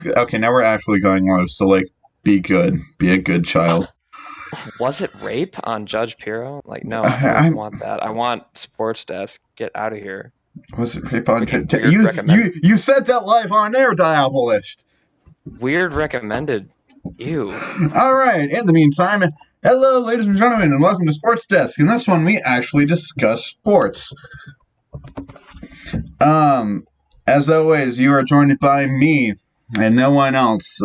Okay, now we're actually going live, so, like, be good. Be a good child. Was it rape on Judge Pirro? Like, no, I wouldn't I'm. want that. I want Sports Desk. Get out of here. Was it rape on? Freaking weird You said that live on air, Diabolist. weird recommended. Ew. All right. In the meantime, hello, ladies and gentlemen, and welcome to Sports Desk. In this one, we actually discuss sports. As always, you are joined by me and no one else.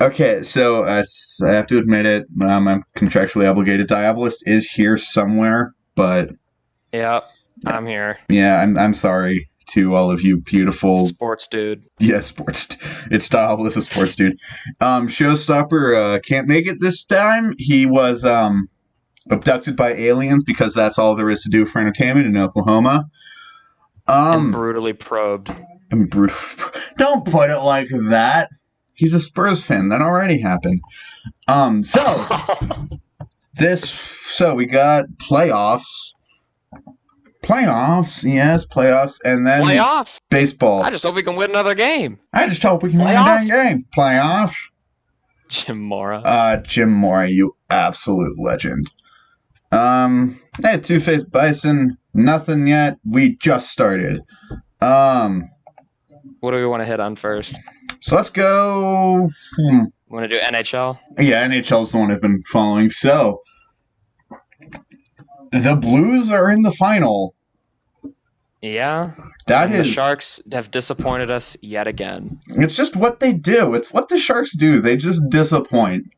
Okay, so I have to admit it. I'm contractually obligated. Diabolist is here somewhere, but Yep, I'm here. yeah, I'm sorry to all of you beautiful Sports dude. Yeah, sports. It's Diabolist, a sports dude. Showstopper can't make it this time. He was abducted by aliens because that's all there is to do for entertainment in Oklahoma. And brutally probed. Don't put it like that. He's a Spurs fan. That already happened. So we got playoffs. Yes, playoffs, and then Playoffs. Baseball. I just hope we can win another game. I just hope we can win a dang game. Playoffs. Jim Mora. Jim Mora, you absolute legend. Hey, Two-Faced Bison, nothing yet. We just started. What do we want to hit on first? So let's go. Want to do NHL? Yeah, NHL's the one I've been following. So the Blues are in the final. Yeah. The Sharks have disappointed us yet again. It's just what they do. It's what the Sharks do. They just disappoint.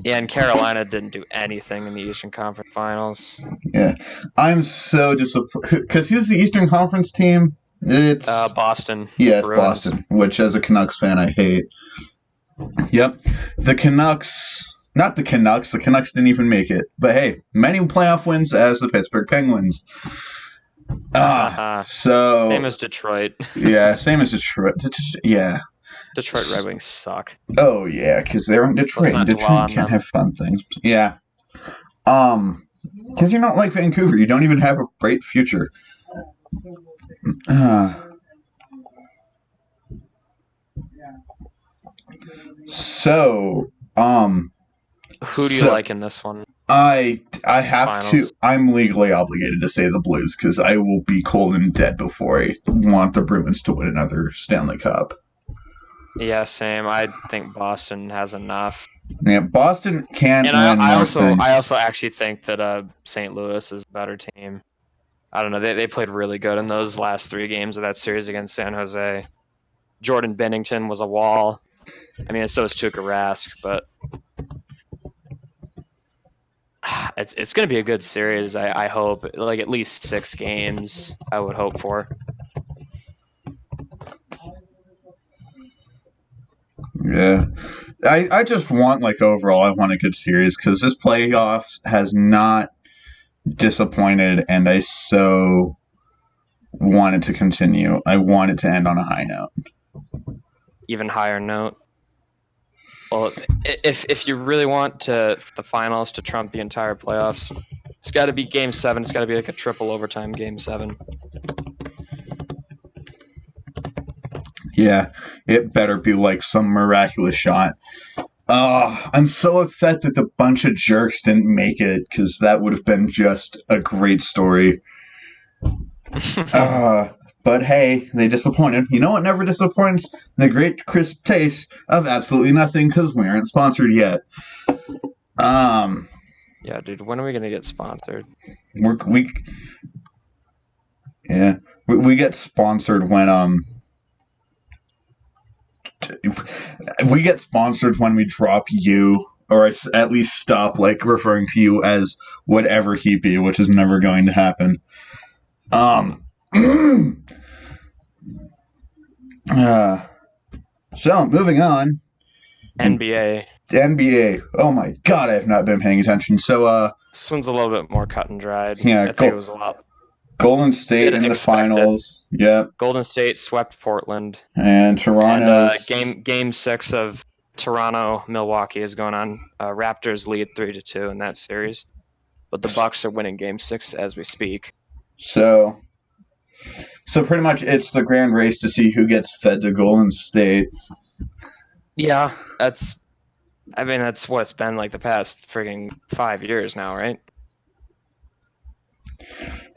Yeah, and Carolina didn't do anything in the Eastern Conference Finals. Yeah, I'm so disappointed. Because who's the Eastern Conference team? It's Boston. Yeah, it's Bruins. Boston, which as a Canucks fan, I hate. Yep. The Canucks... Not the Canucks. The Canucks didn't even make it. But hey, many playoff wins as the Pittsburgh Penguins. So same as Detroit. Yeah, same as Detroit. Yeah. Detroit Red Wings suck. Oh yeah, because they're in Detroit. And Detroit can't have fun things. Yeah. Because you're not like Vancouver. You don't even have a bright future. So, who do you like in this one? I have Finals. I'm legally obligated to say the Blues because I will be cold and dead before I want the Bruins to win another Stanley Cup. Yeah, same. I think Boston has enough. Yeah, Boston can. And I also actually think that St. Louis is a better team. I don't know. They played really good in those last 3 games of that series against San Jose. Jordan Binnington was a wall. I mean, so is Tuukka Rask, but it's going to be a good series. I hope, like at least 6 games. I would hope for. Yeah, I just want overall I want a good series because this playoffs has not disappointed, and I so want it to continue. I want it to end on a high note. Even higher note. Well, if you really want the finals to trump the entire playoffs, it's got to be Game 7. It's got to be like a triple overtime Game 7. Yeah, it better be like some miraculous shot. I'm so upset that the bunch of jerks didn't make it because that would have been just a great story. But hey, they disappointed. You know what never disappoints? The great crisp taste of absolutely nothing because we aren't sponsored yet. Yeah, dude, when are we gonna get sponsored? We get sponsored when we get sponsored when we drop you, or at least stop referring to you as whatever he be, which is never going to happen. So moving on. NBA. Oh my god, I have not been paying attention. So this one's a little bit more cut and dried. Yeah, I think it was a lot. Golden State in the finals. Yep. Golden State swept Portland. And Toronto. And game 6 of Toronto Milwaukee is going on. Raptors lead 3-2 in that series, but the Bucks are winning Game 6 as we speak. So So pretty much it's the grand race to see who gets fed to Golden State. Yeah, that's what it's been like the past frigging 5 years now, right?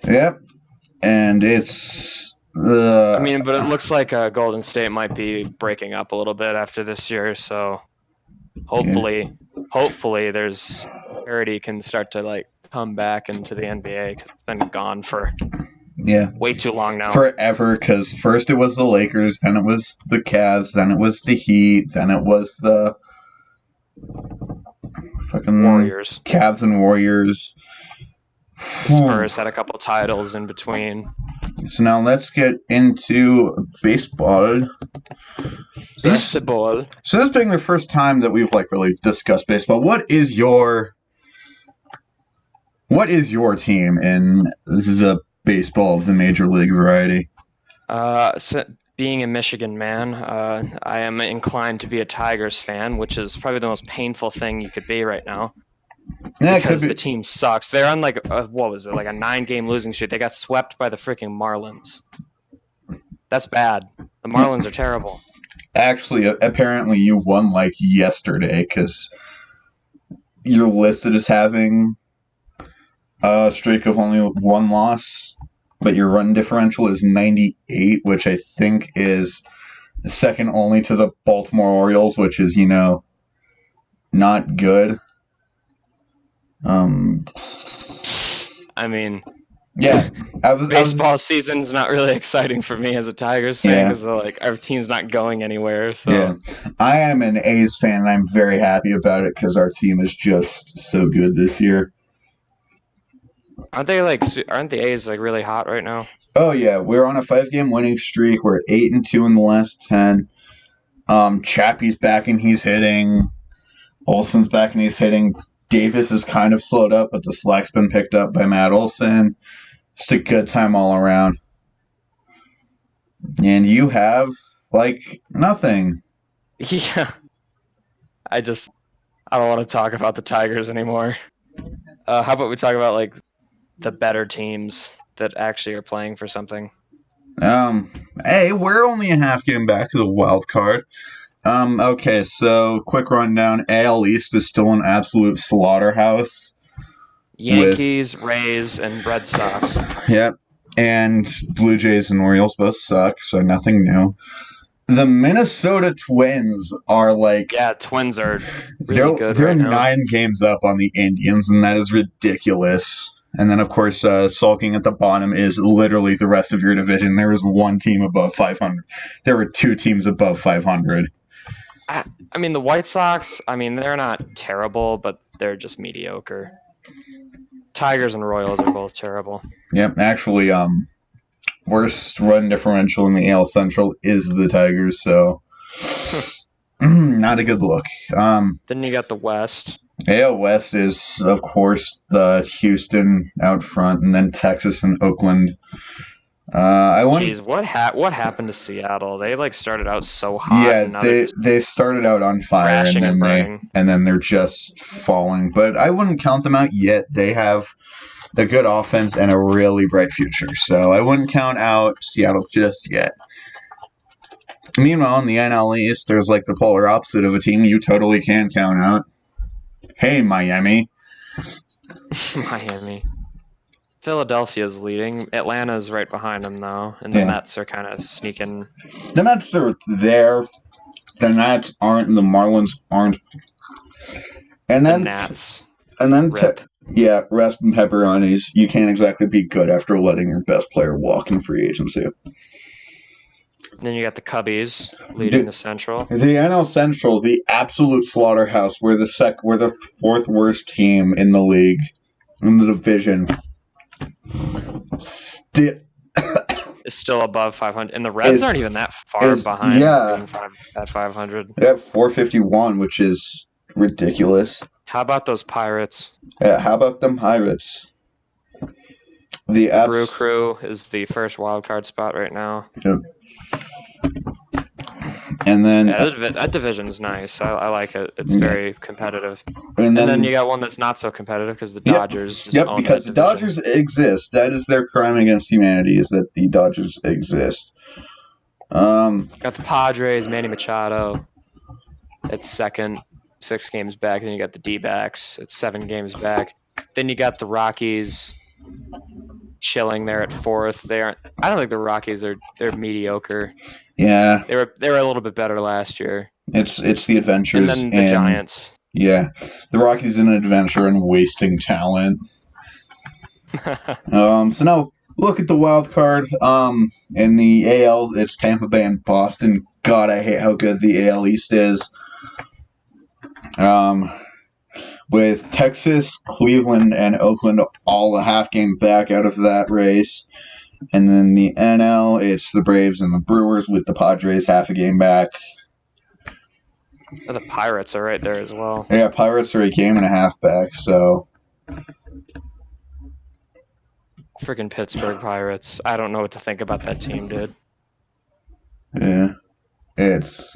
Yep. And it's I mean, but it looks like Golden State might be breaking up a little bit after this year, so hopefully there's parity can start to like come back into the NBA because it's been gone for way too long now. Forever, because first it was the Lakers, then it was the Cavs, then it was the Heat, then it was the fucking Warriors. Cavs and Warriors. The Spurs had a couple titles in between. So now let's get into baseball. Baseball. So this being the first time that we've like really discussed baseball, what is your team in the baseball of the major league variety? So being a Michigan man, I am inclined to be a Tigers fan, which is probably the most painful thing you could be right now. Yeah, because the team sucks. They're on like a 9-game losing streak. They got swept by the freaking Marlins. That's bad. The Marlins are terrible. Actually, apparently you won like yesterday because you're listed as having a streak of only one loss, but your run differential is 98, which I think is second only to the Baltimore Orioles, which is, not good. I mean, yeah, baseball season's not really exciting for me as a Tigers fan because our team's not going anywhere. So yeah, I am an A's fan, and I'm very happy about it because our team is just so good this year. Aren't the A's like really hot right now? Oh yeah, we're on a 5-game winning streak. We're 8-2 in the last 10. Chappie's back and he's hitting. Olson's back and he's hitting. Davis is kind of slowed up, but the slack's been picked up by Matt Olson. Just a good time all around. And you have, nothing. Yeah. I don't want to talk about the Tigers anymore. How about we talk about, the better teams that actually are playing for something? Hey, we're only a half game back of the wild card. Okay, so quick rundown. AL East is still an absolute slaughterhouse. Yankees, Rays, and Red Sox. Yep, and Blue Jays and Orioles both suck, so nothing new. The Minnesota Twins are Twins are really good they're right now. 9 games up on the Indians, and that is ridiculous. And then, of course, sulking at the bottom is literally the rest of your division. There is one team above 500. There were 2 teams above 500. I mean, the White Sox, they're not terrible, but they're just mediocre. Tigers and Royals are both terrible. Yep, actually, worst run differential in the AL Central is the Tigers, so not a good look. Then you got the West. AL West is, of course, the Houston out front, and then Texas and Oakland. What happened to Seattle? They started out so hot. Yeah, they started out on fire, and then they're just falling. But I wouldn't count them out yet. They have a good offense and a really bright future. So I wouldn't count out Seattle just yet. Meanwhile, in the NL East, there's the polar opposite of a team you totally can count out. Hey, Miami. Miami. Philadelphia's leading. Atlanta's right behind them, though. And the Mets are kind of sneaking. The Mets are there. The Nats aren't, and the Marlins aren't. And then the Nats. And then, rest and pepperonis. You can't exactly be good after letting your best player walk in free agency. Then you got the Cubbies leading the Central. The NL Central, the absolute slaughterhouse. We're the 4th worst team in the league, in the division. Is still above 500, and the Reds aren't even that far behind. Yeah, at 500. They have 451, which is ridiculous. How about those Pirates? Yeah, how about them Pirates? The Brew Crew is the first wild card spot right now. Yep. And then Yeah, that division's nice. I like it. It's very competitive. and then you got one that's not so competitive because the Dodgers just own because that the division. Dodgers exist. That is their crime against humanity, is that the Dodgers exist. Got the Padres, Manny Machado. It's second, 6 games back. Then you got the D-backs. It's 7 games back. Then you got the Rockies chilling there at 4th. I don't think the Rockies they're mediocre. Yeah, They were a little bit better last year. it's the Adventures And then the Giants. Yeah, the Rockies in an adventure and wasting talent. So now look at the wild card. In the AL, it's Tampa Bay and Boston. God, I hate how good the AL East is. With Texas, Cleveland, and Oakland all a half game back out of that race. And then the NL, it's the Braves and the Brewers with the Padres half a game back. The Pirates are right there as well. Yeah, Pirates are a game and a half back, so. Freaking Pittsburgh Pirates. I don't know what to think about that team, dude. Yeah. It's.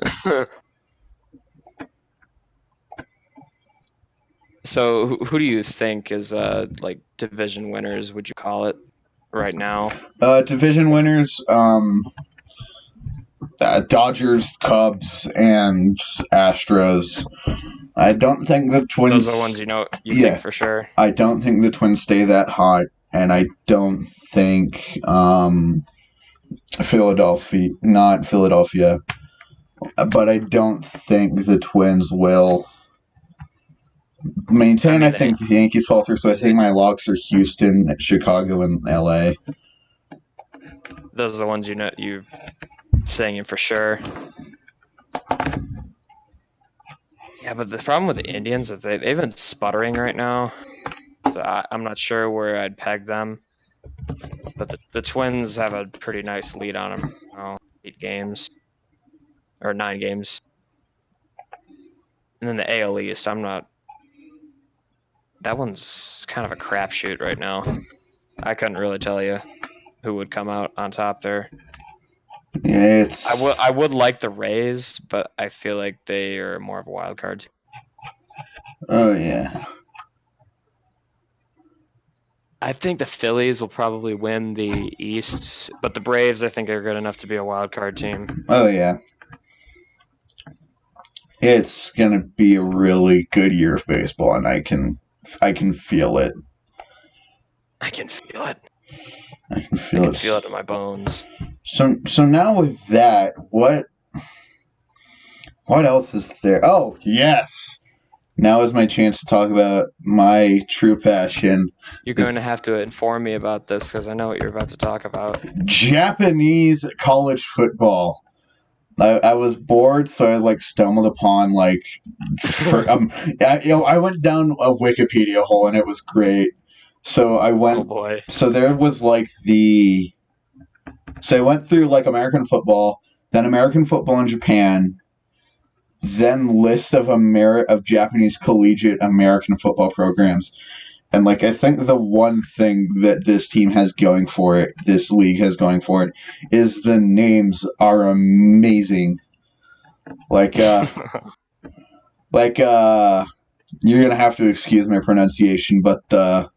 So who do you think is like division winners, would you call it, right now? Division winners, Dodgers, Cubs, and Astros. I don't think the Twins. Those are the ones you think for sure. I don't think the Twins stay that hot, and I don't think not Philadelphia, but I don't think the Twins will maintain. I think the Yankees fall through, so I think my locks are Houston, Chicago, and LA. Those are the ones you're saying for sure. Yeah, but the problem with the Indians is they've been sputtering right now. So I'm not sure where I'd peg them. But the Twins have a pretty nice lead on them. 8 games. Or 9 games. And then the AL East, that one's kind of a crapshoot right now. I couldn't really tell you who would come out on top there. Yeah, I would like the Rays, but I feel like they are more of a wild card team. Oh, yeah. I think the Phillies will probably win the East, but the Braves, I think, are good enough to be a wild card team. Oh, yeah. It's going to be a really good year of baseball, and I can feel it. I can feel it. I can feel it in my bones. So now with that, what else is there? Oh, yes. Now is my chance to talk about my true passion. You're going to have to inform me about this because I know what you're about to talk about. Japanese college football. I was bored, so I stumbled upon I went down a Wikipedia hole and it was great. So I went. Oh boy. So there was So I went through American football, then American football in Japan, then list of Japanese collegiate American football programs. And I think the one thing that this team has going for it, this league has going for it, is the names are amazing. You're gonna have to excuse my pronunciation, but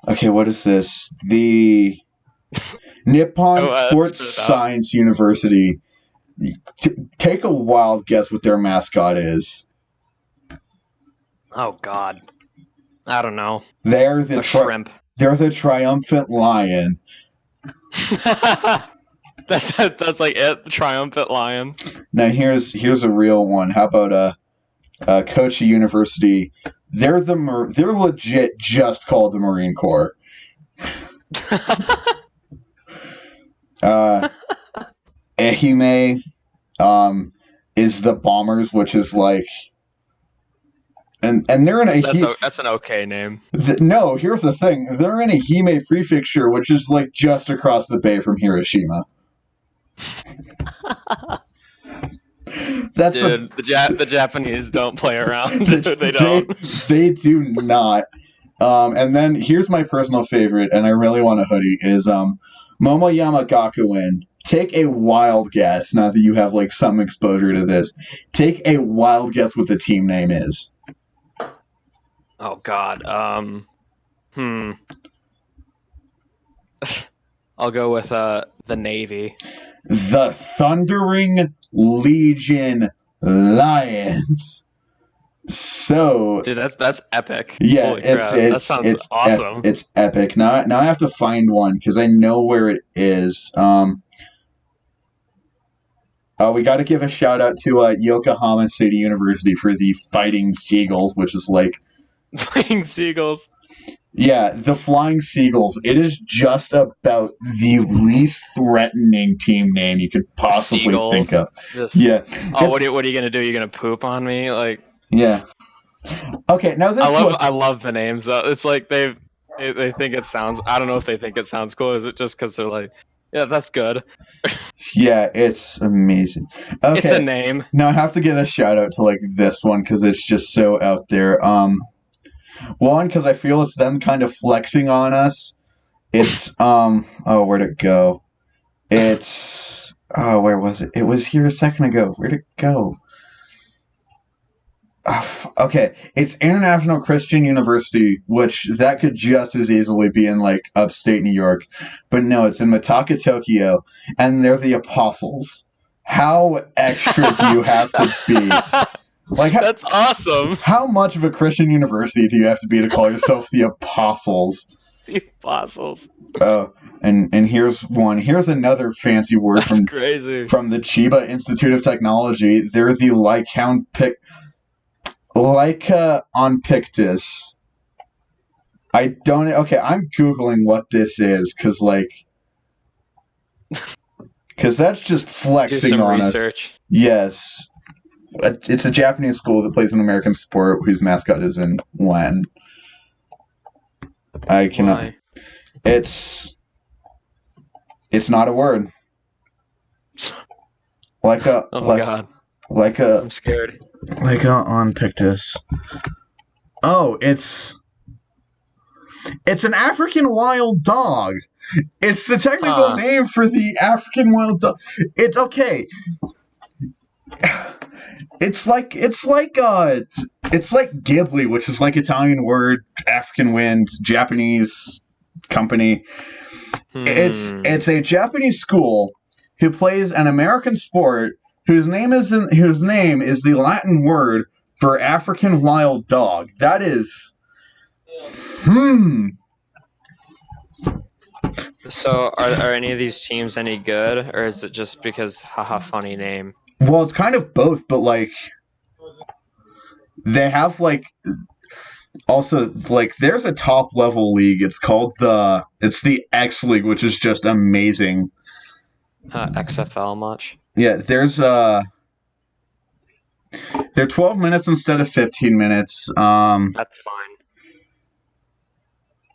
okay, what is this? The Nippon Sports Science University. Take a wild guess what their mascot is. Oh God. I don't know. They're the shrimp. They're the triumphant lion. That's it. The triumphant lion. Now here's a real one. How about Kochi University? They're legit just called the Marine Corps. Ehime is the Bombers, which is and they're in that's an okay name. No, here's the thing. They're in a Hime prefecture, which is just across the bay from Hiroshima. The Japanese don't play around. They don't. They do not. And then here's my personal favorite, and I really want a hoodie, is Momoyama Gakuen. take a wild guess. Now that you have like some exposure to this, take a wild guess what the team name is. Oh God. I'll go with the Navy. The Thundering Legion Lions. So, dude, that's epic. Yeah, Holy crap. That sounds awesome. It's epic. Now I have to find one because I know where it is. We got to give a shout out to Yokohama City University for the Fighting Seagulls, which is like Flying Seagulls. Yeah, the Flying Seagulls. It is just about the least threatening team name you could possibly Seagulls. think of. Yeah. Oh, what are you gonna do? You're gonna poop on me? Like. Yeah. Okay, now this I love the names though. It's like they think it sounds. I don't know if they think it sounds cool. Is it just because they're like, yeah, that's good. Yeah, it's amazing. Okay, it's a name. Now I have to give a shout out to like this one because it's just so out there. One, because I feel it's them kind of flexing on us. It's where'd it go? It's where was it? It was here a second ago. Where'd it go? Okay, it's International Christian University, which that could just as easily be in like upstate New York, but no, it's in Mitaka, Tokyo, and they're the Apostles. How extra do you have to be? Like that's awesome. How much of a Christian university do you have to be to call yourself the Apostles? The Apostles. Oh, and here's one. Here's another fancy word that's crazy. From the Chiba Institute of Technology. They're the Leica on Pictus. I'm Googling what this is, because that's just flexing do some on research. Us. Yes. It's a Japanese school that plays an American sport whose mascot is in Latin. I cannot. Why? It's not a word. God. I'm scared. Leica on Pictus. Oh, it's an African wild dog. It's the technical name for the African wild dog. It's okay. It's like Ghibli, which is like Italian word, African wind, Japanese company. It's a Japanese school who plays an American sport whose name is the Latin word for African wild dog. That is So are any of these teams any good, or is it just because haha funny name? Well, it's kind of both, but like they have like also like there's a top level league. It's called the X League, which is just amazing. XFL much? Yeah, there's they're 12 minutes instead of 15 minutes. That's fine.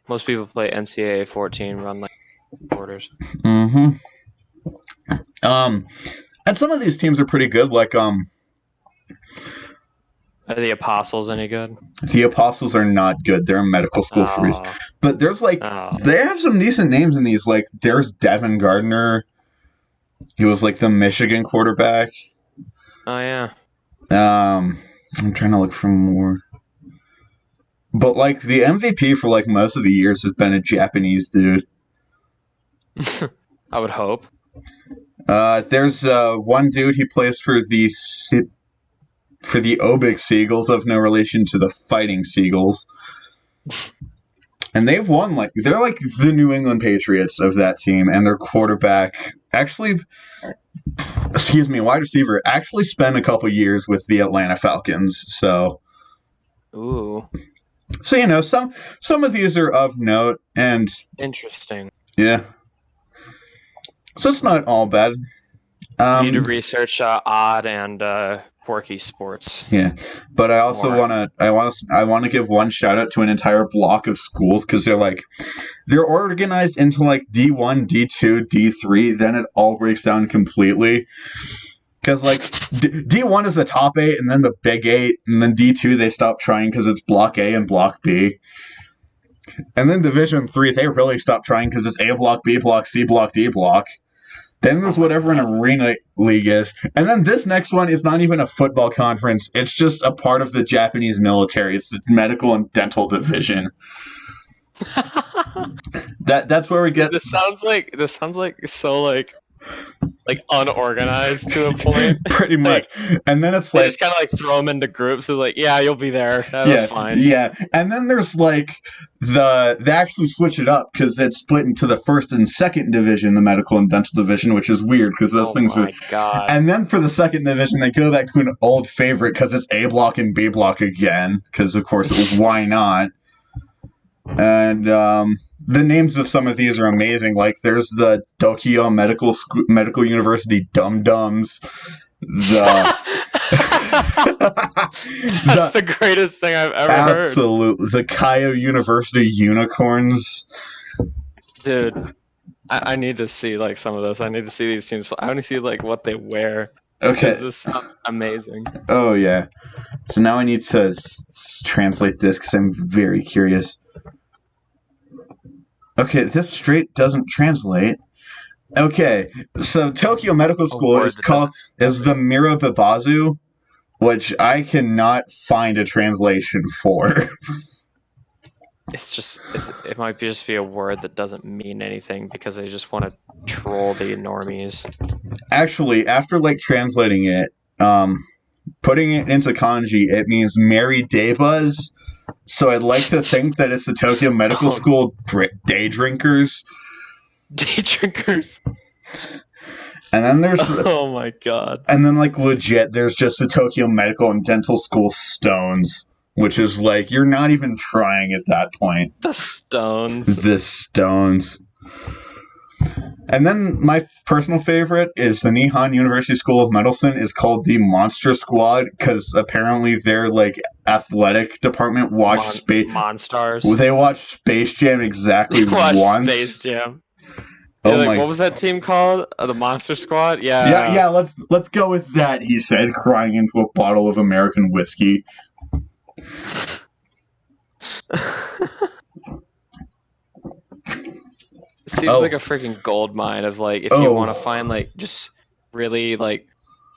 Most people play NCAA 14, run like quarters. Mm-hmm. And some of these teams are pretty good. Like Are the Apostles any good? The Apostles are not good. They're a medical school for reason. But there's they have some decent names in these. Like there's Devin Gardner. He was like the Michigan quarterback. Oh yeah. I'm trying to look for more. But like the MVP for like most of the years has been a Japanese dude. I would hope. There's one dude, he plays for the Obik Seagulls, of no relation to the Fighting Seagulls. And they've won, they're like the New England Patriots of that team, and their quarterback wide receiver, actually spent a couple years with the Atlanta Falcons, so... Ooh. So, some of these are of note, and... Interesting. Yeah. So it's not all bad. You need to research odd and quirky sports. Yeah, but I also want to give one shout out to an entire block of schools because they're organized into like D1, D2, D3. Then it all breaks down completely. Because like D1 is the top 8, and then the big 8, and then D2 they stop trying because it's Block A and Block B. And then Division 3 they really stop trying because it's A block, B block, C block, D block. Then there's whatever an arena league is. And then this next one is not even a football conference. It's just a part of the Japanese military. It's the medical and dental division. That's where we get. This sounds like so like unorganized to a point. Pretty much. And then it's they like just kind of like throw them into groups. They're like, yeah, you'll be there. That's fine. Yeah. And then there's like they actually switch it up because it's split into the first and second division, the medical and dental division, which is weird because those things are. God. And then for the second division, they go back to an old favorite because it's A block and B block again. Because of course, why not? And the names of some of these are amazing. Like there's the Tokyo Medical University Dum Dums. That's the greatest thing I've ever heard. Absolutely. The Kyo University Unicorns. Dude, I need to see like some of this. I need to see these teams. I want to see like what they wear. Okay. This sounds amazing. Oh yeah. So now I need to translate this because I'm very curious. Okay, this straight doesn't translate. Okay, so Tokyo Medical School is the Mirabibazu, which I cannot find a translation for. It might just be a word that doesn't mean anything because they just want to troll the normies. Actually, after like translating it, putting it into kanji, it means Mary Daybuzz. So I'd like to think that it's the Tokyo Medical School day drinkers. Day drinkers. And then there's oh my god. And then like legit there's just the Tokyo Medical and Dental School Stones, which is like you're not even trying at that point. The Stones. The Stones. And then my personal favorite is the Nihon University School of Medicine is called the Monster Squad because apparently their like athletic department watched Monstars. They watched Space Jam exactly once. Space Jam. Oh like, my. What was that team called? The Monster Squad? Yeah. Yeah, let's go with that, he said, crying into a bottle of American whiskey. Seems like a freaking gold mine of like if you want to find like just really like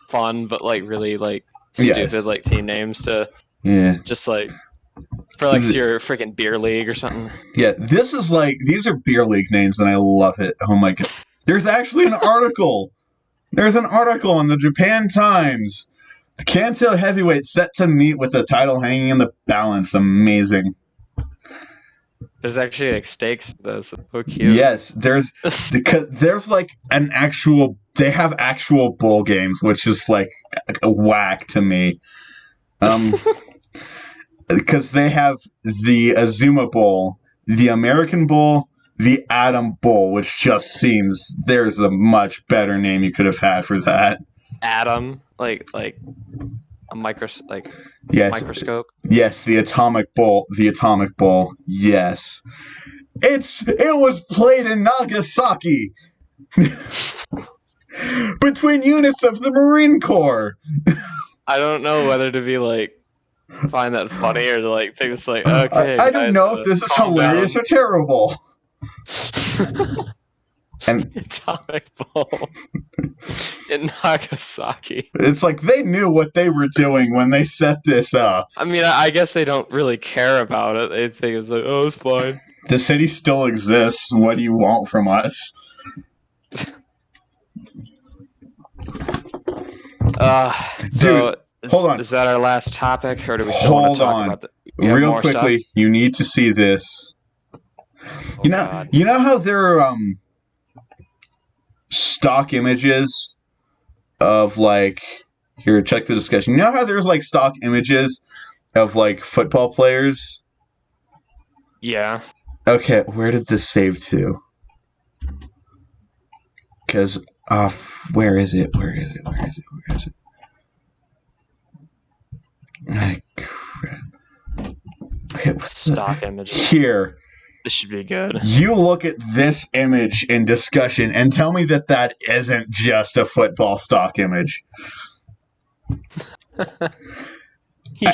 fun but like really like stupid like team names to just like for like your freaking beer league or something. Yeah, this is like these are beer league names and I love it. Oh my god. There's actually an article. There's an article in the Japan Times. The Kanto heavyweight set to meet with the title hanging in the balance. Amazing. There's actually like stakes for this. So cute. Yes, there's like an actual. They have actual bowl games, which is like a whack to me. Because they have the Azuma Bowl, the American Bowl, the Atom Bowl, which just seems there's a much better name you could have had for that. Atom, like a microscope. Yes, the Atomic Bowl. The Atomic Bowl. Yes, it was played in Nagasaki between units of the Marine Corps. I don't know whether to be like find that funny or to like think it's like okay. I don't know if this is hilarious or terrible. And Atomic Bowl in Nagasaki. It's like they knew what they were doing when they set this up. I mean, I guess they don't really care about it. They think it's like, oh, it's fine. The city still exists. What do you want from us? So hold on. Is that our last topic, or do we still want to talk about real quickly? Stuff? You need to see this. You know how there are stock images of like here. Check the discussion. You know how there's like stock images of like football players. Yeah. Okay, where did this save to? Because where is it? Okay, stock images. Here. This should be good. You look at this image in discussion and tell me that isn't just a football stock image.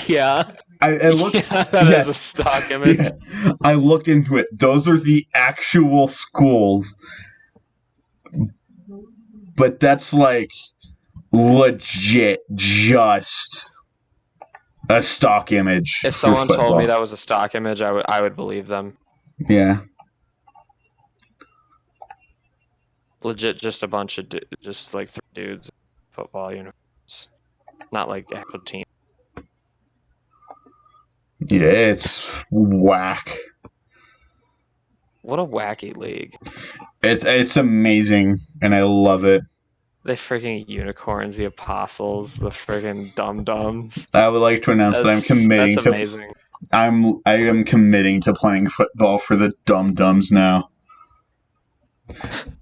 Yeah. I looked. Yeah, that is a stock image. Yeah. I looked into it. Those are the actual schools. but that's like legit just a stock image If for someone told me football. that was a stock image, I would believe them. Yeah. Legit, just a bunch of just like 3 dudes in football uniforms, not like actual team. Yeah, it's whack. What a wacky league. It's amazing, and I love it. They freaking unicorns, the apostles, the freaking dum-dums. I would like to announce that I'm committing That's to amazing. I am committing to playing football for the Dum Dums now.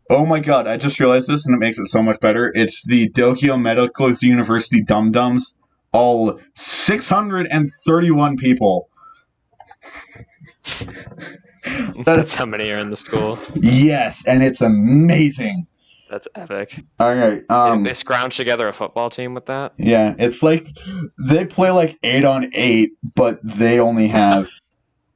Oh my god, I just realized this and it makes it so much better. It's the Tokyo Medical University Dum Dums, all 631 people. That's how many are in the school. Yes, and it's amazing. That's epic. Alright, They scrounge together a football team with that? yeah, it's like they play like 8-on-8, but they only have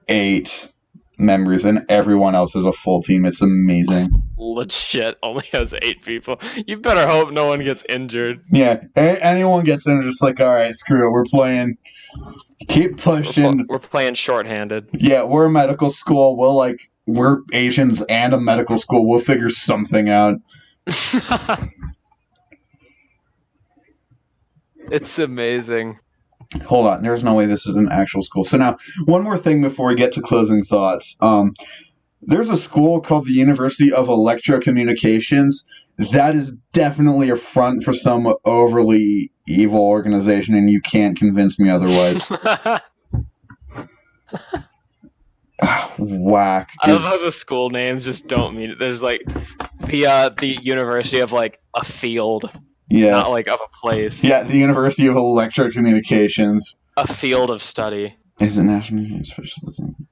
8 members and everyone else is a full team. It's amazing. Legit only has 8 people. You better hope no one gets injured. Yeah, anyone gets in, just like, all right, screw it, we're playing. Keep pushing. We're playing shorthanded. Yeah, we're a medical school. We're Asians and a medical school. We'll figure something out. It's amazing. Hold on, there's no way this is an actual school. So now, one more thing before we get to closing thoughts. There's a school called the University of Electrocommunications. That is definitely a front for some overly evil organization, and you can't convince me otherwise. Whack. I love how the school names just don't mean it. There's like the University of like a field, Yeah. not like of a place. Yeah, the University of Electrocommunications. A field of study. Is it national specialism?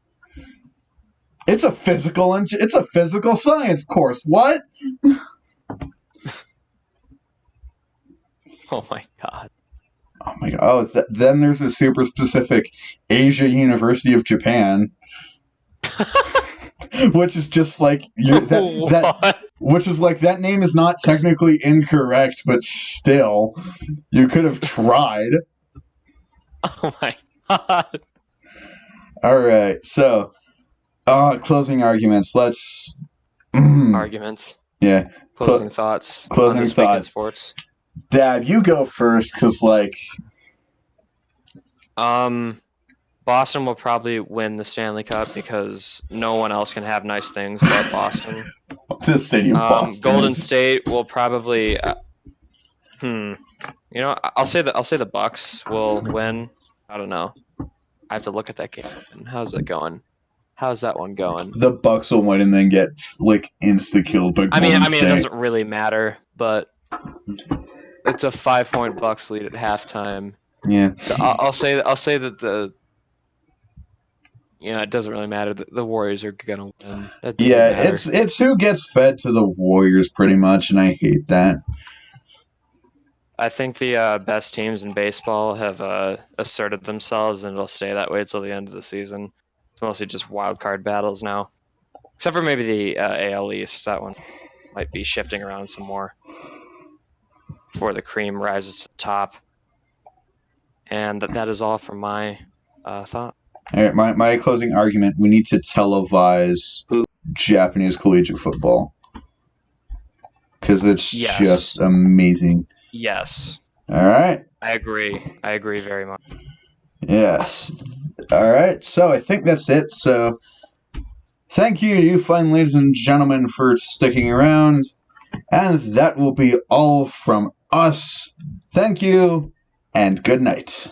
It's a physical science course. What? Oh my god. Oh my god. Oh, then there's a super specific Asia University of Japan. Which is just like which is like that name is not technically incorrect, but still, you could have tried. Oh my god. All right, so closing arguments. Let's arguments. Yeah. Closing thoughts. Closing on this week in thoughts. sports. Dad, you go first, cause like. Boston will probably win the Stanley Cup because no one else can have nice things but Boston. The city of Boston. Golden State will probably. You know, I'll say the Bucks will win. I don't know. I have to look at that game. How's it going? How's that one going? The Bucks will win and then get like insta killed by Golden State. It doesn't really matter, but it's a 5-point Bucks lead at halftime. Yeah. So I'll say that it doesn't really matter. The Warriors are gonna win. Yeah, matter. it's who gets fed to the Warriors pretty much, and I hate that. I think the best teams in baseball have asserted themselves, and it'll stay that way until the end of the season. It's mostly just wild card battles now, except for maybe the AL East. That one might be shifting around some more before the cream rises to the top. And that is all from my thought. All right, my closing argument: we need to televise Japanese collegiate football because it's just amazing. Yes. All right. I agree very much. Yes. All right. So I think that's it. So thank you fine ladies and gentlemen, for sticking around. And that will be all from us. Thank you, and good night.